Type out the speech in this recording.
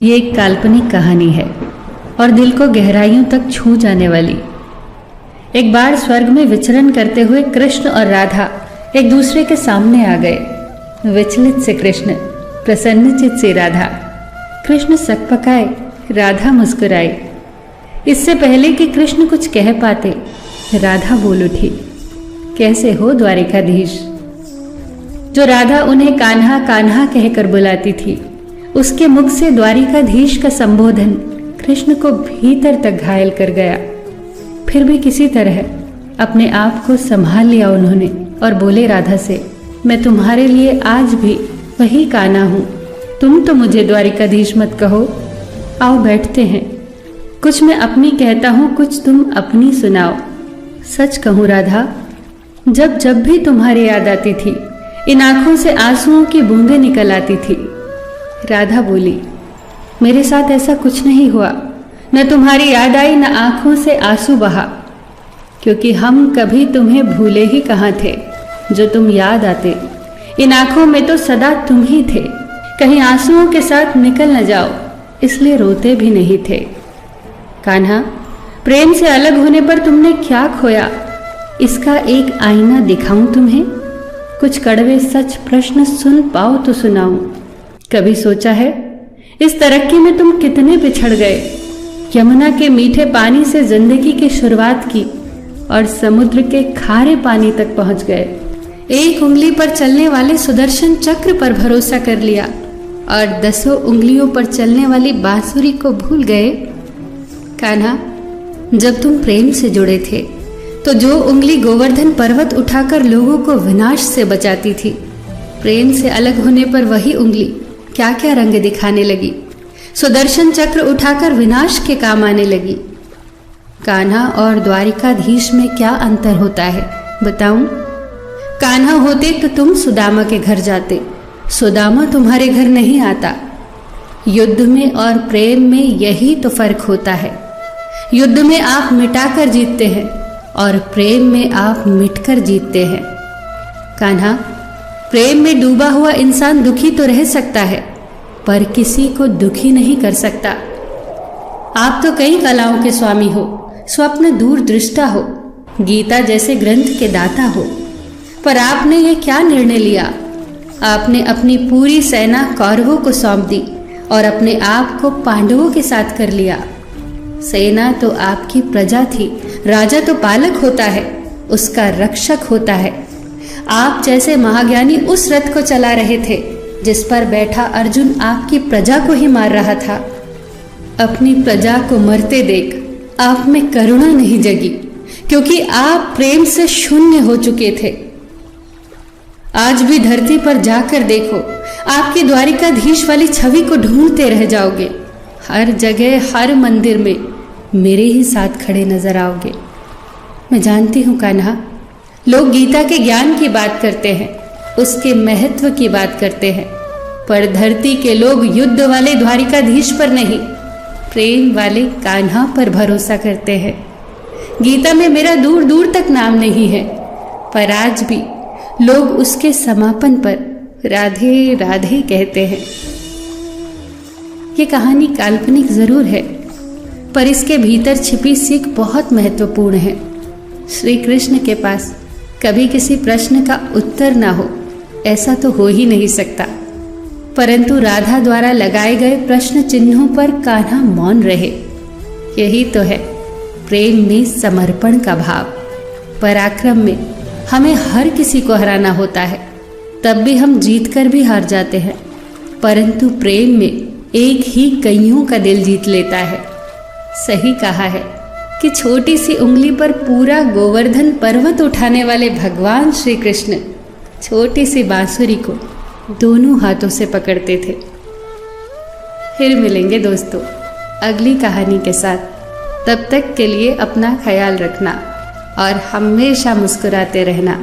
ये एक काल्पनिक कहानी है और दिल को गहराइयों तक छू जाने वाली। एक बार स्वर्ग में विचरण करते हुए कृष्ण और राधा एक दूसरे के सामने आ गए। विचलित से कृष्ण, प्रसन्नचित से राधा। कृष्ण सकपकाए, राधा मुस्कुराई। इससे पहले कि कृष्ण कुछ कह पाते, राधा बोल उठी, कैसे हो द्वारिकाधीश। जो राधा उन्हें कान्हा कान्हा कहकर बुलाती थी, उसके मुख से द्वारिकाधीश का संबोधन कृष्ण को भीतर तक घायल कर गया। फिर भी किसी तरह अपने आप को संभाल लिया उन्होंने और बोले राधा से, मैं तुम्हारे लिए आज भी वही कान्हा हूं। तुम तो मुझे द्वारिकाधीश मत कहो। आओ बैठते हैं। कुछ मैं अपनी कहता हूं, कुछ तुम अपनी सुनाओ। सच कहूं राधा, जब जब भी तुम्हारी याद आती थी, इन आंखों से आंसुओं की बूंदें निकल आती थी। राधा बोली, मेरे साथ ऐसा कुछ नहीं हुआ। न तुम्हारी याद आई, न आंखों से आंसू बहा, क्योंकि हम कभी तुम्हें भूले ही कहाँ थे। जो तुम याद आते, इन आंखों में तो सदा तुम ही थे। कहीं आंसुओं के साथ निकल न जाओ, इसलिए रोते भी नहीं थे। कान्हा, प्रेम से अलग होने पर तुमने क्या खोया, इसका एक आईना दिखाऊं तुम्हें। कुछ कड़वे सच प्रश्न सुन पाओ तो सुनाऊं। कभी सोचा है इस तरक्की में तुम कितने बिछड़ गए। यमुना के मीठे पानी से जिंदगी की शुरुआत की और समुद्र के खारे पानी तक पहुंच गए। एक उंगली पर चलने वाले सुदर्शन चक्र पर भरोसा कर लिया और 10 उंगलियों पर चलने वाली बांसुरी को भूल गए। कान्हा, जब तुम प्रेम से जुड़े थे तो जो उंगली गोवर्धन पर्वत उठाकर लोगों को विनाश से बचाती थी, प्रेम से अलग होने पर वही उंगली क्या क्या रंग दिखाने लगी। सुदर्शन चक्र उठाकर विनाश के काम आने लगी। कान्हा और द्वारिकाधीश में क्या अंतर होता है बताऊं? कान्हा होते तो तुम सुदामा के घर जाते, सुदामा तुम्हारे घर नहीं आता। युद्ध में और प्रेम में यही तो फर्क होता है। युद्ध में आप मिटाकर जीतते हैं और प्रेम में आप मिटकर जीतते हैं। कान्हा, प्रेम में डूबा हुआ इंसान दुखी तो रह सकता है, पर किसी को दुखी नहीं कर सकता। आप तो कई कलाओं के स्वामी हो, स्वप्न दूरदृष्टा हो, गीता जैसे ग्रंथ के दाता हो, पर आपने ये क्या निर्णय लिया? आपने अपनी पूरी सेना कौरवों को सौंप दी और अपने आप को पांडवों के साथ कर लिया। सेना तो आपकी प्रजा थी, राजा तो पालक होता है, उसका रक्षक होता है। आप जैसे महाज्ञानी उस रथ को चला रहे थे जिस पर बैठा अर्जुन आपकी प्रजा को ही मार रहा था। अपनी प्रजा को मरते देख आप में करुणा नहीं जगी, क्योंकि आप प्रेम से शून्य हो चुके थे। आज भी धरती पर जाकर देखो, आपकी द्वारिकाधीश वाली छवि को ढूंढते रह जाओगे। हर जगह, हर मंदिर में मेरे ही साथ खड़े नजर आओगे। मैं जानती हूँ कान्हा, लोग गीता के ज्ञान की बात करते हैं, उसके महत्व की बात करते हैं, पर धरती के लोग युद्ध वाले द्वारिकाधीश पर नहीं, प्रेम वाले कान्हा पर भरोसा करते हैं। गीता में मेरा दूर दूर तक नाम नहीं है, पर आज भी लोग उसके समापन पर राधे राधे कहते हैं। ये कहानी काल्पनिक जरूर है, पर इसके भीतर छिपी सीख बहुत महत्वपूर्ण है। श्री कृष्ण के पास कभी किसी प्रश्न का उत्तर ना हो, ऐसा तो हो ही नहीं सकता, परंतु राधा द्वारा लगाए गए प्रश्न चिन्हों पर कान्हा मौन रहे। यही तो है प्रेम में समर्पण का भाव। पराक्रम में हमें हर किसी को हराना होता है, तब भी हम जीत कर भी हार जाते हैं, परंतु प्रेम में एक ही कईयों का दिल जीत लेता है। सही कहा है कि छोटी सी उंगली पर पूरा गोवर्धन पर्वत उठाने वाले भगवान श्री कृष्ण छोटी सी बांसुरी को दोनों हाथों से पकड़ते थे। फिर मिलेंगे दोस्तों अगली कहानी के साथ। तब तक के लिए अपना ख्याल रखना और हमेशा मुस्कुराते रहना।